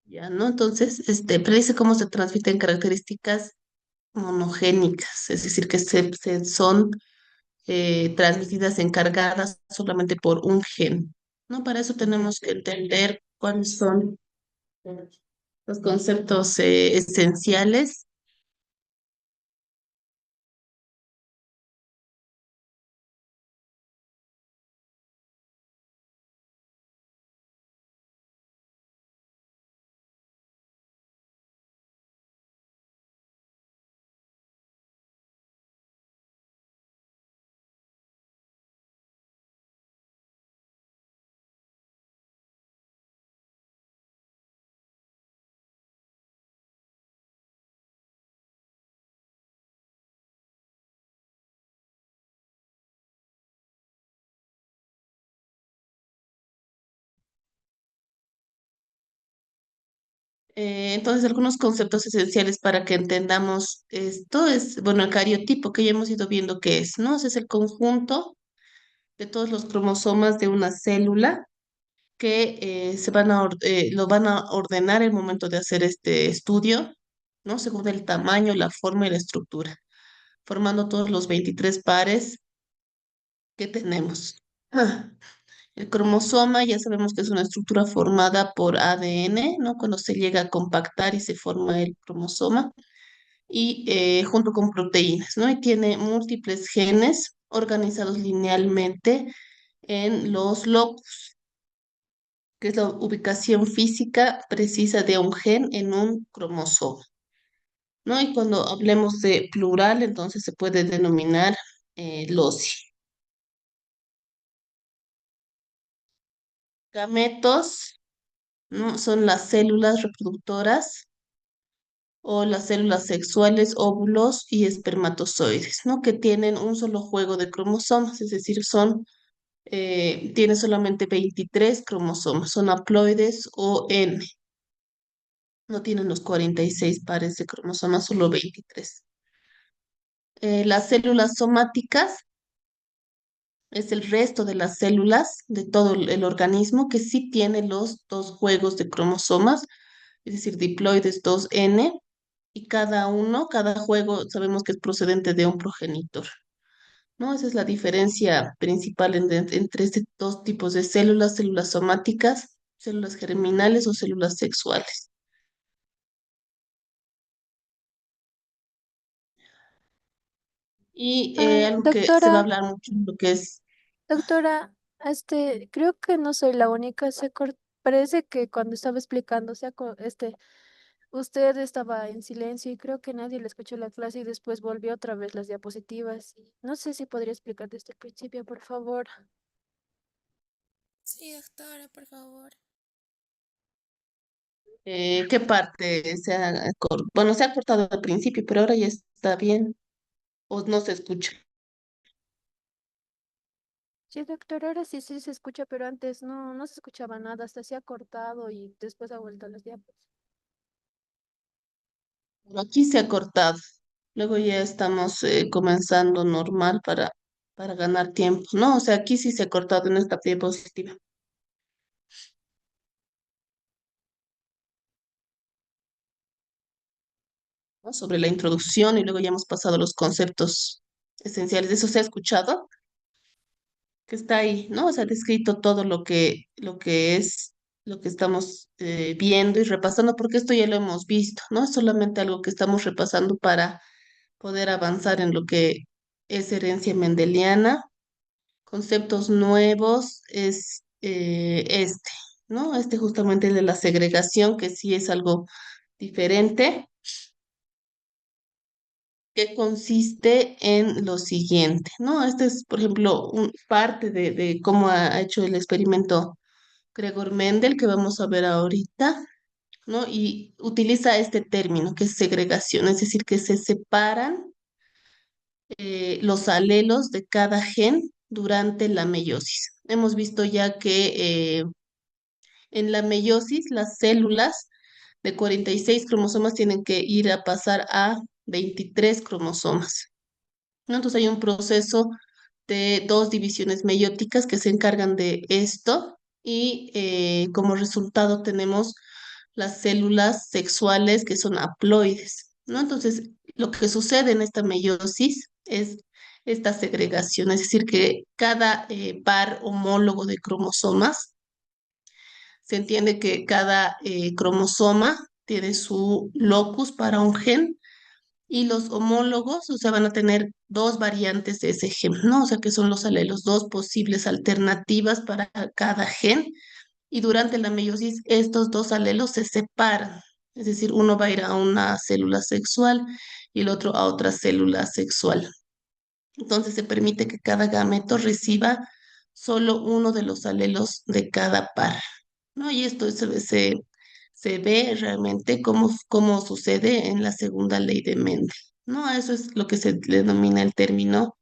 ya, ¿no? Entonces, predice cómo se transmiten características monogénicas, es decir, que son transmitidas encargadas solamente por un gen, ¿no? Para eso tenemos que entender cuáles son los conceptos esenciales. Entonces, algunos conceptos esenciales para que entendamos esto es, bueno, el cariotipo que ya hemos ido viendo qué es, ¿no? Ese es el conjunto de todos los cromosomas de una célula que lo van a ordenar el momento de hacer este estudio, ¿no? Según el tamaño, la forma y la estructura, formando todos los 23 pares que tenemos. Ah, el cromosoma ya sabemos que es una estructura formada por ADN, ¿no? Cuando se llega a compactar y se forma el cromosoma, y junto con proteínas, ¿no? Y tiene múltiples genes organizados linealmente en los locus, que es la ubicación física precisa de un gen en un cromosoma, ¿no? Y cuando hablemos de plural, entonces se puede denominar loci. Gametos, ¿no? Son las células reproductoras o las células sexuales, óvulos y espermatozoides, ¿no? Que tienen un solo juego de cromosomas, es decir, tiene solamente 23 cromosomas, son haploides o N, no tienen los 46 pares de cromosomas, solo 23. Las células somáticas es el resto de las células de todo el organismo que sí tiene los dos juegos de cromosomas, es decir, diploides 2N, y cada juego sabemos que es procedente de un progenitor, ¿no? Esa es la diferencia principal entre estos dos tipos de células, células somáticas, células germinales o células sexuales. Y algo que se va a Doctora, hablar mucho, lo que es, doctora, creo que no soy la única. Parece que cuando estaba explicando, usted estaba en silencio y creo que nadie le escuchó la clase y después volvió otra vez las diapositivas. No sé si podría explicar desde el principio, por favor. Sí, doctora, por favor. qué parte bueno, se ha cortado al principio, pero ahora ya está bien, o no se escucha. Sí, doctora, ahora sí, sí se escucha, pero antes no se escuchaba nada, hasta se ha cortado y después ha vuelto a las diapos. Pero aquí se ha cortado. Luego ya estamos comenzando normal para ganar tiempo, ¿no? O sea, aquí sí se ha cortado en esta diapositiva, ¿no? Sobre la introducción y luego ya hemos pasado a los conceptos esenciales. ¿Eso se ha escuchado? Que está ahí, ¿no? O sea, descrito todo lo que estamos viendo y repasando, porque esto ya lo hemos visto, ¿no? Es solamente algo que estamos repasando para poder avanzar en lo que es herencia mendeliana. Conceptos nuevos es ¿no? Este justamente el de la segregación, que sí es algo diferente, que consiste en lo siguiente, ¿no? Este es, por ejemplo, parte de cómo ha hecho el experimento Gregor Mendel, que vamos a ver ahorita, ¿no? Y utiliza este término, que es segregación, es decir, que se separan los alelos de cada gen durante la meiosis. Hemos visto ya que en la meiosis las células de 46 cromosomas tienen que ir a pasar a 23 cromosomas, ¿no? Entonces hay un proceso de dos divisiones meióticas que se encargan de esto y como resultado tenemos las células sexuales que son haploides, ¿no? Entonces, lo que sucede en esta meiosis es esta segregación, es decir, que cada par homólogo de cromosomas, se entiende que cada cromosoma tiene su locus para un gen y los homólogos, o sea, van a tener dos variantes de ese gen, ¿no? O sea, que son los alelos, dos posibles alternativas para cada gen y durante la meiosis estos dos alelos se separan, es decir, uno va a ir a una célula sexual y el otro a otra célula sexual. Entonces se permite que cada gameto reciba solo uno de los alelos de cada par, ¿no? Y esto se ve realmente cómo sucede en la segunda ley de Mendel, ¿no? Eso es lo que se denomina el término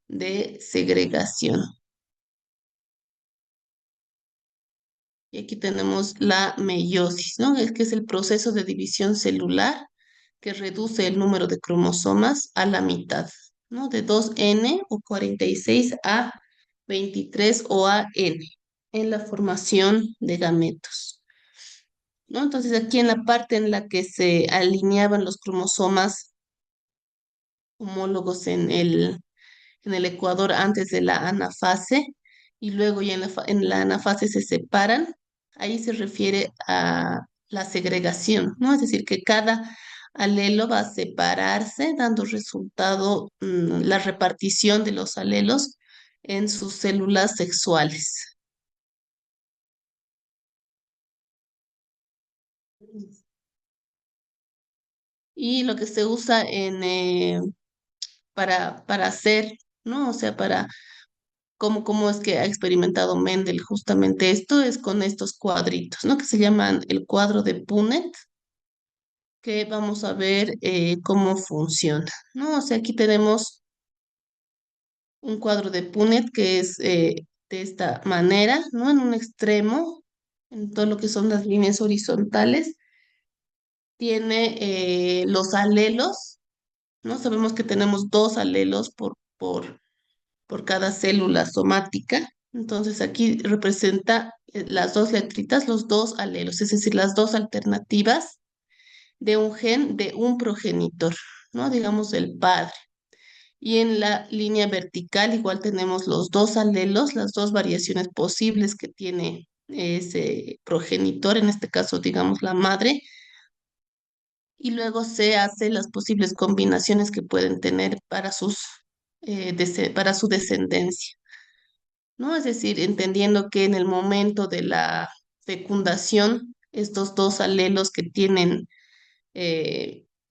de segregación. Y aquí tenemos la meiosis, ¿no? Es que es el proceso de división celular que reduce el número de cromosomas a la mitad, ¿no? De 2n o 46 a 23 o a n en la formación de gametos, ¿no? Entonces aquí en la parte en la que se alineaban los cromosomas homólogos en el ecuador antes de la anafase y luego ya en la anafase se separan, ahí se refiere a la segregación, ¿no? Es decir, que cada alelo va a separarse, dando resultado la repartición de los alelos en sus células sexuales. Y lo que se usa para hacer, ¿no? O sea, cómo es que ha experimentado Mendel justamente esto, es con estos cuadritos, ¿no? Que se llaman el cuadro de Punnett, que vamos a ver cómo funciona, ¿no? O sea, aquí tenemos un cuadro de Punnett que es de esta manera, ¿no? En un extremo, en todo lo que son las líneas horizontales, tiene los alelos, ¿no? Sabemos que tenemos dos alelos por cada célula somática. Entonces aquí representa las dos letritas, los dos alelos, es decir, las dos alternativas de un gen de un progenitor, ¿no? Digamos del padre. Y en la línea vertical igual tenemos los dos alelos, las dos variaciones posibles que tiene ese progenitor, en este caso digamos la madre, y luego se hace las posibles combinaciones que pueden tener para para su descendencia. ¿No? Es decir, entendiendo que en el momento de la fecundación, estos dos alelos que tienen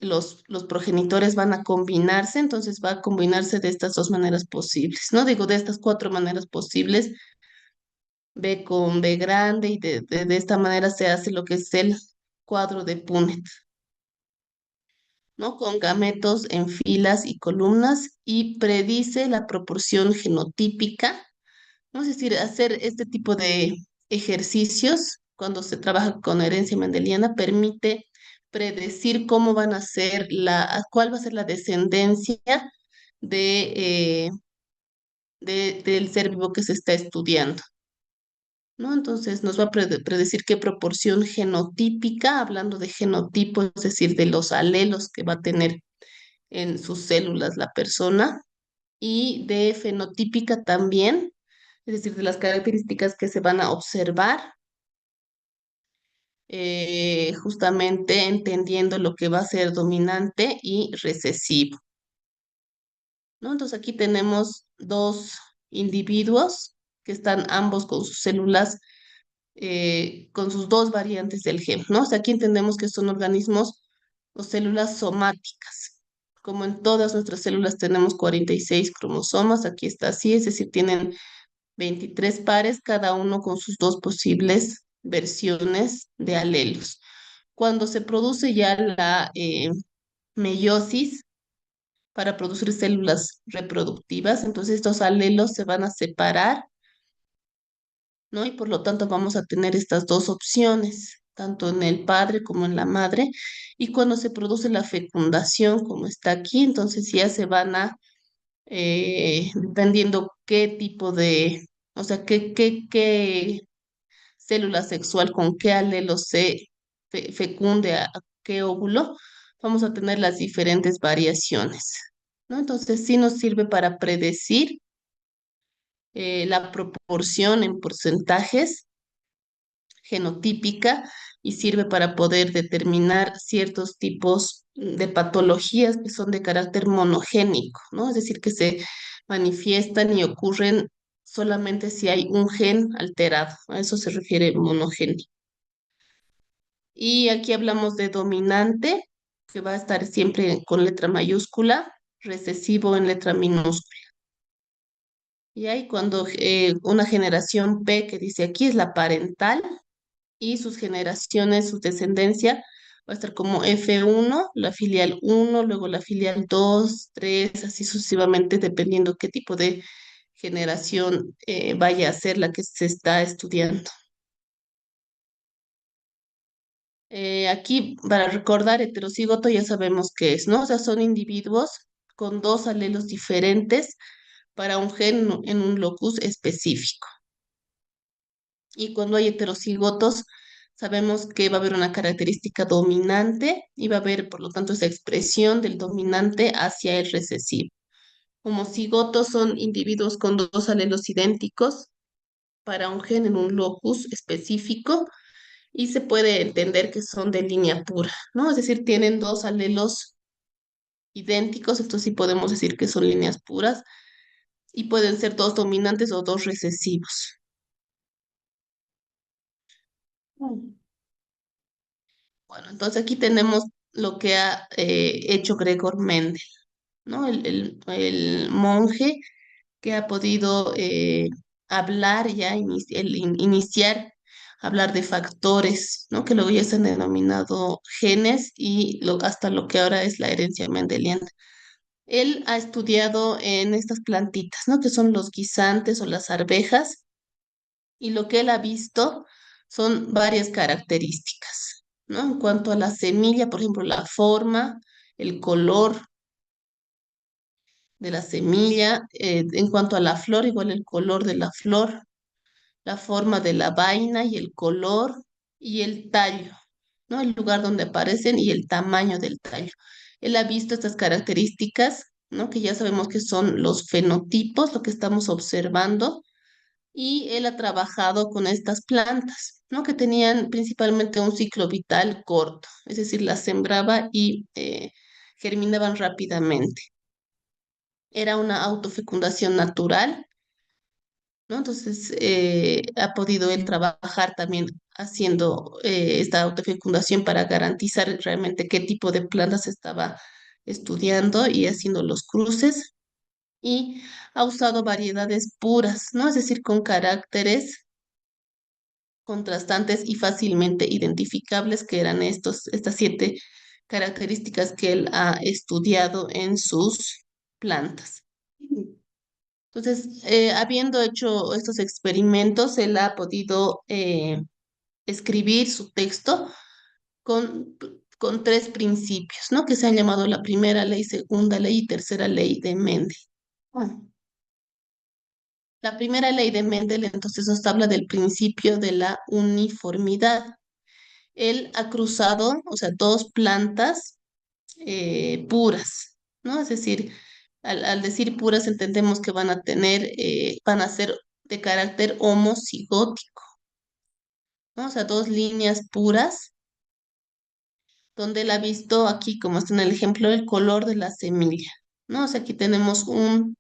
los progenitores van a combinarse, entonces va a combinarse de estas dos maneras posibles, ¿no? Digo, de estas cuatro maneras posibles, B con B grande, y de esta manera se hace lo que es el cuadro de Punnett, ¿no? Con gametos en filas y columnas y predice la proporción genotípica, ¿no? Es decir, hacer este tipo de ejercicios cuando se trabaja con herencia mendeliana permite predecir cómo van a ser cuál va a ser la descendencia de, del ser vivo que se está estudiando, ¿no? Entonces nos va a predecir qué proporción genotípica, hablando de genotipo, es decir, de los alelos que va a tener en sus células la persona, y de fenotípica también, es decir, de las características que se van a observar, justamente entendiendo lo que va a ser dominante y recesivo, ¿no? Entonces aquí tenemos dos individuos que están ambos con sus células, con sus dos variantes del gen, ¿no? O sea, aquí entendemos que son organismos o células somáticas. Como en todas nuestras células tenemos 46 cromosomas, aquí está así, es decir, tienen 23 pares, cada uno con sus dos posibles versiones de alelos. Cuando se produce ya la meiosis para producir células reproductivas, entonces estos alelos se van a separar, ¿no? Y por lo tanto vamos a tener estas dos opciones, tanto en el padre como en la madre. Y cuando se produce la fecundación, como está aquí, entonces ya se van a dependiendo qué tipo o sea, qué célula sexual con qué alelo se fecunde a qué óvulo, vamos a tener las diferentes variaciones, ¿no? Entonces sí nos sirve para predecir la proporción en porcentajes genotípica y sirve para poder determinar ciertos tipos de patologías que son de carácter monogénico, ¿no? Es decir, que se manifiestan y ocurren solamente si hay un gen alterado. A eso se refiere monogénico. Y aquí hablamos de dominante, que va a estar siempre con letra mayúscula, recesivo en letra minúscula. Y hay cuando una generación P que dice aquí es la parental, y sus generaciones, su descendencia, va a estar como F1, la filial 1, luego la filial 2, 3, así sucesivamente, dependiendo qué tipo de generación vaya a ser la que se está estudiando. Aquí, para recordar, heterocigoto ya sabemos qué es, ¿no? O sea, son individuos con dos alelos diferentes para un gen en un locus específico. Y cuando hay heterocigotos, sabemos que va a haber una característica dominante y va a haber, por lo tanto, esa expresión del dominante hacia el recesivo. Homocigotos son individuos con dos alelos idénticos para un gen en un locus específico y se puede entender que son de línea pura, ¿no? Es decir, tienen dos alelos idénticos, esto sí podemos decir que son líneas puras y pueden ser dos dominantes o dos recesivos. Mm. Bueno, entonces aquí tenemos lo que ha hecho Gregor Mendel, ¿no? El monje que ha podido hablar ya, iniciar, hablar de factores, ¿no? Que luego ya se han denominado genes y hasta lo que ahora es la herencia mendeliana. Él ha estudiado en estas plantitas, ¿no? Que son los guisantes o las arvejas, y lo que él ha visto son varias características, ¿no? En cuanto a la semilla, por ejemplo, la forma, el color de la semilla, en cuanto a la flor, igual el color de la flor, la forma de la vaina y el color y el tallo, ¿no? El lugar donde aparecen y el tamaño del tallo. Él ha visto estas características, ¿no? Que ya sabemos que son los fenotipos, lo que estamos observando, y él ha trabajado con estas plantas, ¿no? Que tenían principalmente un ciclo vital corto, es decir, las sembraba y germinaban rápidamente. Era una autofecundación natural, ¿no? Entonces, ha podido él trabajar también haciendo esta autofecundación para garantizar realmente qué tipo de plantas estaba estudiando y haciendo los cruces. Y ha usado variedades puras, ¿no? Es decir, con caracteres contrastantes y fácilmente identificables, que eran estas 7 características que él ha estudiado en sus plantas. Entonces, habiendo hecho estos experimentos, él ha podido escribir su texto con, con 3 principios, ¿no? Que se han llamado la primera ley, segunda ley y tercera ley de Mendel. Ah. La primera ley de Mendel entonces nos habla del principio de la uniformidad. Él ha cruzado, o sea, 2 plantas puras, ¿no? Es decir, al decir puras entendemos que van a tener, van a ser de carácter homocigótico, ¿no? O sea, 2 líneas puras, donde él ha visto aquí, como está en el ejemplo, el color de la semilla, ¿no? O sea, aquí tenemos un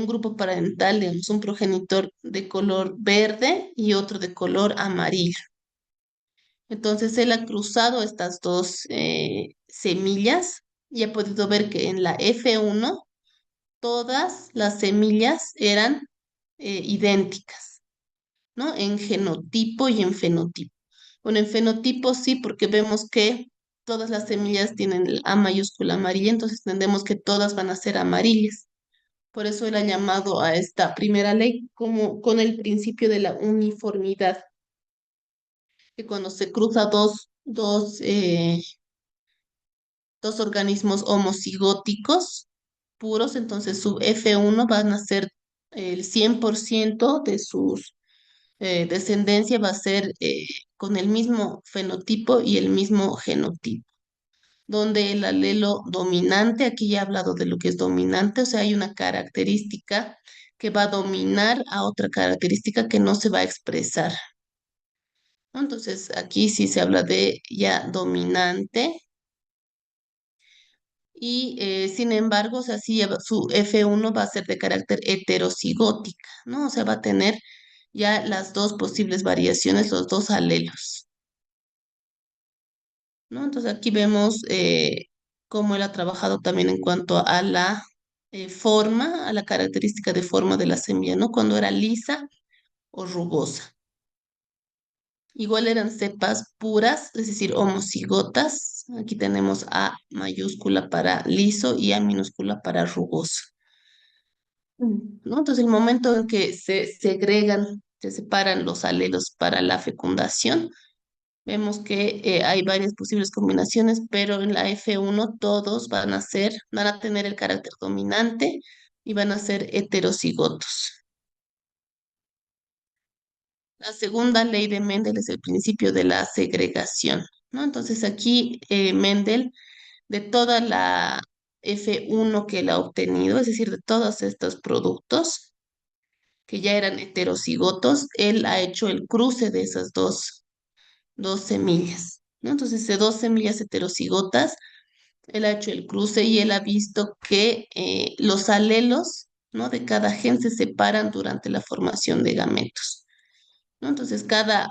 grupo parental, digamos, un progenitor de color verde y otro de color amarillo. Entonces él ha cruzado estas 2 semillas y ha podido ver que en la F1 todas las semillas eran idénticas, ¿no? En genotipo y en fenotipo. Bueno, en fenotipo sí, porque vemos que todas las semillas tienen el A mayúscula amarilla, entonces entendemos que todas van a ser amarillas. Por eso él ha llamado a esta primera ley como con el principio de la uniformidad, que cuando se cruza dos organismos homocigóticos puros, entonces su F1 van a ser el 100% descendencia va a ser con el mismo fenotipo y el mismo genotipo, donde el alelo dominante, aquí ya he hablado de lo que es dominante, o sea, hay una característica que va a dominar a otra característica que no se va a expresar, ¿no? Entonces, aquí sí se habla de ya dominante y sin embargo, o sea, sí su F1 va a ser de carácter heterocigótica, ¿no? O sea, va a tener ya las dos posibles variaciones, los dos alelos, ¿no? Entonces aquí vemos cómo él ha trabajado también en cuanto a la forma, a la característica de forma de la semilla, ¿no? Cuando era lisa o rugosa. Igual eran cepas puras, es decir, homocigotas. Aquí tenemos A mayúscula para liso y A minúscula para rugoso. ¿No? Entonces, el momento en que se segregan, se separan los alelos para la fecundación, vemos que hay varias posibles combinaciones, pero en la F1 todos van a tener el carácter dominante y van a ser heterocigotos. La segunda ley de Mendel es el principio de la segregación, ¿no? Entonces aquí Mendel, de toda la F1 que él ha obtenido, es decir, de todos estos productos que ya eran heterocigotos, él ha hecho el cruce de esas dos semillas, ¿no? Entonces, de dos semillas heterocigotas, él ha hecho el cruce y él ha visto que los alelos, ¿no? De cada gen se separan durante la formación de gametos, ¿no? Entonces, cada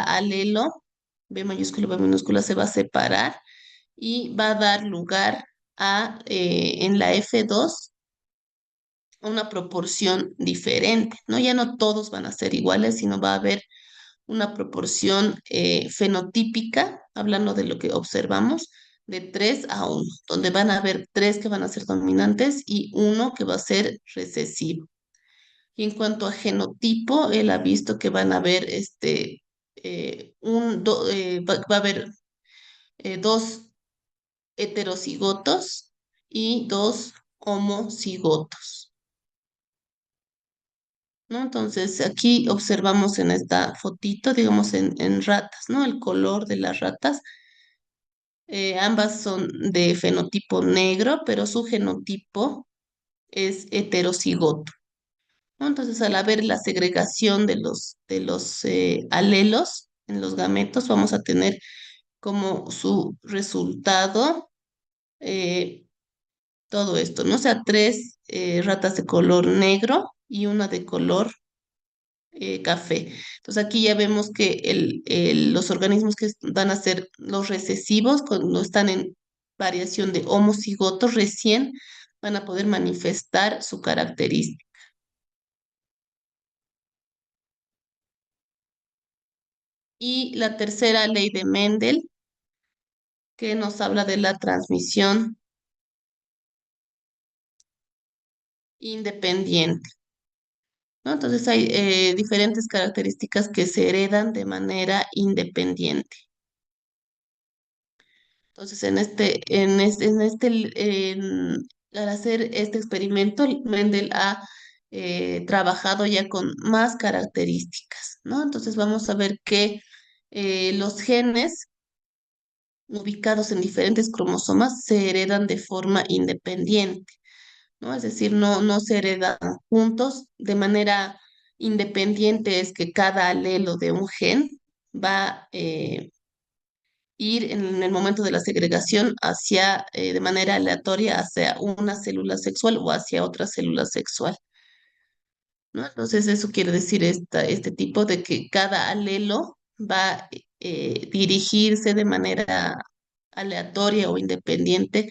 alelo, B mayúscula, B minúscula, se va a separar y va a dar lugar a, en la F2, una proporción diferente, ¿no? Ya no todos van a ser iguales, sino va a haber una proporción fenotípica, hablando de lo que observamos, de 3 a 1, donde van a haber 3 que van a ser dominantes y uno que va a ser recesivo. Y en cuanto a genotipo, él ha visto que van a haber va a haber dos heterocigotos y dos homocigotos, ¿no? Entonces aquí observamos en esta fotito, digamos en ratas, ¿no? El color de las ratas. Ambas son de fenotipo negro, pero su genotipo es heterocigoto, ¿no? Entonces, al haber la segregación de los alelos en los gametos, vamos a tener como su resultado eh, todo esto, ¿no? O sea, tres ratas de color negro y una de color café. Entonces aquí ya vemos que los organismos que van a ser los recesivos, cuando están en variación de homocigotos, recién van a poder manifestar su característica. Y la tercera ley de Mendel, que nos habla de la transmisión independiente, ¿no? Entonces hay diferentes características que se heredan de manera independiente. Entonces, al hacer este experimento, Mendel ha trabajado ya con más características, ¿no? Entonces, vamos a ver que los genes ubicados en diferentes cromosomas se heredan de forma independiente, ¿no? Es decir, no se heredan juntos de manera independiente, es que cada alelo de un gen va ir en el momento de la segregación hacia, de manera aleatoria, hacia una célula sexual o hacia otra célula sexual, ¿no? Entonces, eso quiere decir este tipo de que cada alelo va a dirigirse de manera aleatoria o independiente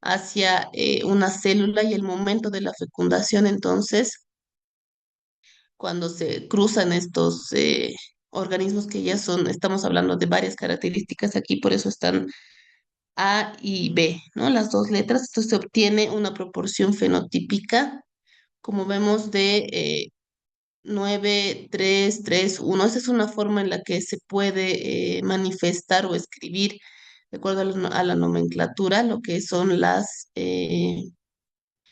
hacia una célula y el momento de la fecundación, entonces, cuando se cruzan estos organismos que ya son, estamos hablando de varias características aquí, por eso están A y B, ¿no? Las dos letras, entonces se obtiene una proporción fenotípica, como vemos, de 9, 3, 3, 1. Esa es una forma en la que se puede manifestar o escribir, de acuerdo a la nomenclatura, lo que son las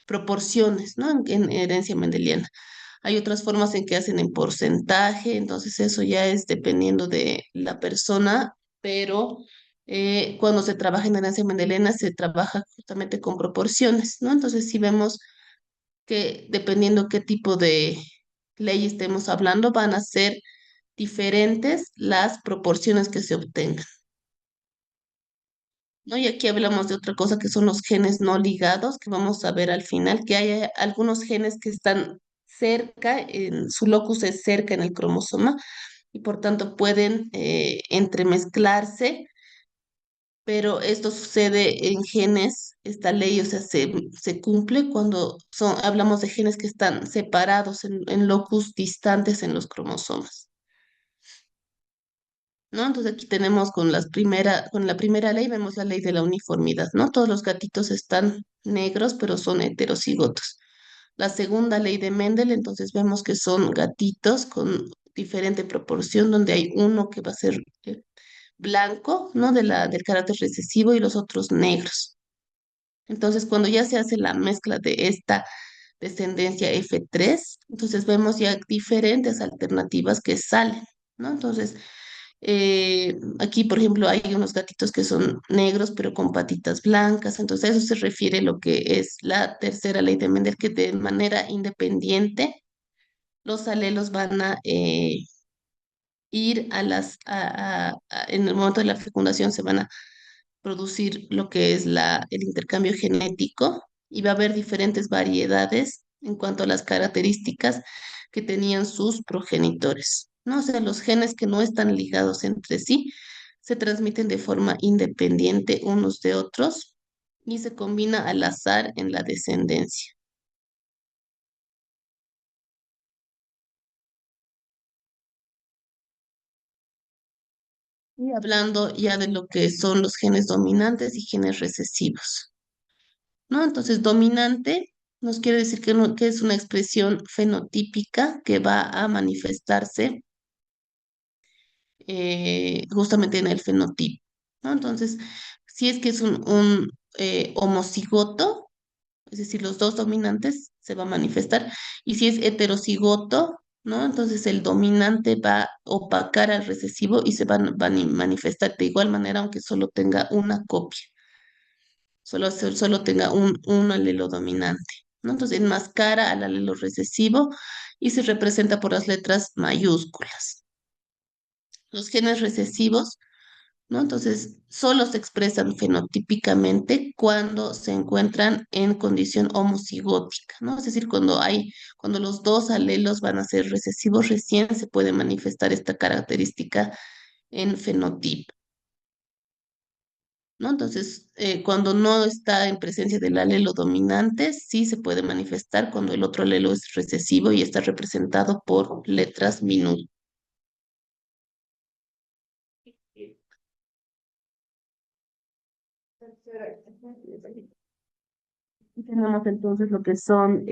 proporciones, ¿no? En herencia mendeliana. Hay otras formas en que hacen en porcentaje, entonces eso ya es dependiendo de la persona, pero cuando se trabaja en herencia mendelena se trabaja justamente con proporciones, ¿no? Entonces si vemos que dependiendo qué tipo de ley estemos hablando, van a ser diferentes las proporciones que se obtengan, ¿no? Y aquí hablamos de otra cosa que son los genes no ligados, que vamos a ver al final, que hay algunos genes que están cerca, en su locus es cerca en el cromosoma y por tanto pueden entremezclarse, pero esto sucede en genes, esta ley, o sea, se cumple cuando hablamos de genes que están separados en locus distantes en los cromosomas. ¿No? Entonces aquí tenemos con la primera ley, vemos la ley de la uniformidad, ¿no? Todos los gatitos están negros, pero son heterocigotos. La segunda ley de Mendel, entonces vemos que son gatitos con diferente proporción, donde hay uno que va a ser blanco, ¿no? Del carácter recesivo y los otros negros. Entonces, cuando ya se hace la mezcla de esta descendencia F3, entonces vemos ya diferentes alternativas que salen, ¿no? Entonces, aquí, por ejemplo, hay unos gatitos que son negros, pero con patitas blancas. Entonces, a eso se refiere lo que es la tercera ley de Mendel, que de manera independiente los alelos van a ir en el momento de la fecundación se van a producir lo que es el intercambio genético y va a haber diferentes variedades en cuanto a las características que tenían sus progenitores, ¿no? O sea, los genes que no están ligados entre sí se transmiten de forma independiente unos de otros y se combina al azar en la descendencia. Y hablando ya de lo que son los genes dominantes y genes recesivos. ¿No? Entonces, dominante nos quiere decir que, que es una expresión fenotípica que va a manifestarse justamente en el fenotipo, ¿no? Entonces, si es que es un homocigoto, es decir, los dos dominantes se va a manifestar, y si es heterocigoto, ¿no? Entonces el dominante va a opacar al recesivo y se van a manifestar de igual manera, aunque solo tenga una copia solo tenga un alelo dominante, ¿no? Entonces enmascara al alelo recesivo y se representa por las letras mayúsculas. Los genes recesivos, ¿no? Entonces solo se expresan fenotípicamente cuando se encuentran en condición homocigótica, ¿no? Es decir, cuando los dos alelos van a ser recesivos, recién se puede manifestar esta característica en fenotipo. ¿No? Entonces, cuando no está en presencia del alelo dominante, sí se puede manifestar cuando el otro alelo es recesivo y está representado por letras minúsculas. Y tenemos entonces lo que son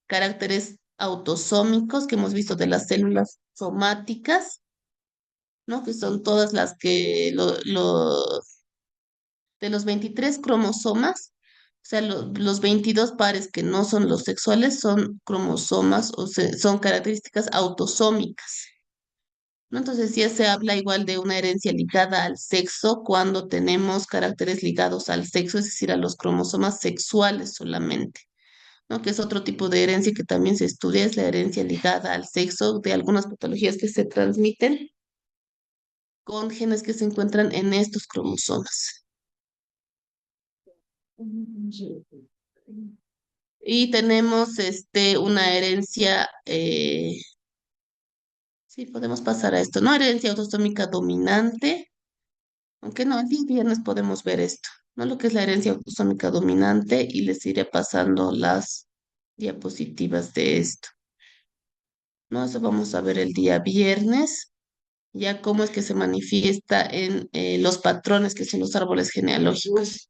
caracteres autosómicos que hemos visto de las células somáticas, ¿no? Que son todas las que de los 23 cromosomas, o sea, los 22 pares que no son los sexuales son cromosomas son características autosómicas, ¿no? Entonces ya se habla igual de una herencia ligada al sexo cuando tenemos caracteres ligados al sexo, es decir, a los cromosomas sexuales solamente, ¿no? Que es otro tipo de herencia que también se estudia, es la herencia ligada al sexo de algunas patologías que se transmiten con genes que se encuentran en estos cromosomas. Y tenemos una herencia, sí, podemos pasar a esto, ¿no? Herencia autosómica dominante, aunque no, el día viernes podemos ver esto, ¿no? Lo que es la herencia autosómica dominante y les iré pasando las diapositivas de esto, ¿no? Eso vamos a ver el día viernes, ya cómo es que se manifiesta en los patrones que son los árboles genealógicos.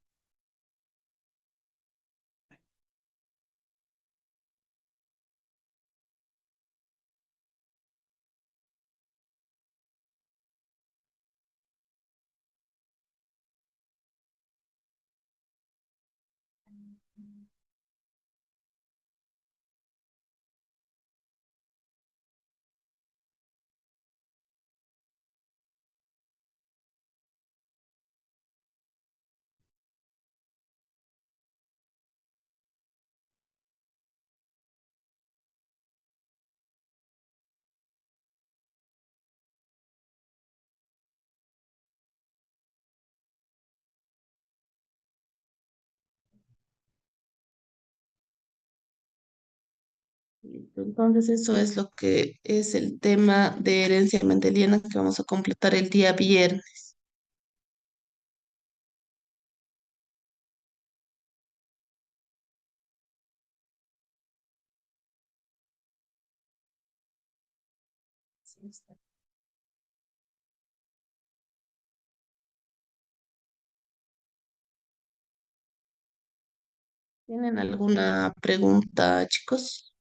Entonces eso es lo que es el tema de herencia mendeliana que vamos a completar el día viernes. ¿Tienen alguna pregunta, chicos?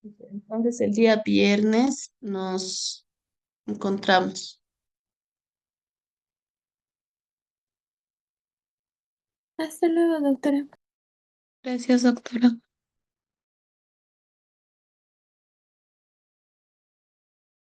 Entonces el día viernes nos encontramos. Hasta luego, doctora. Gracias, doctora.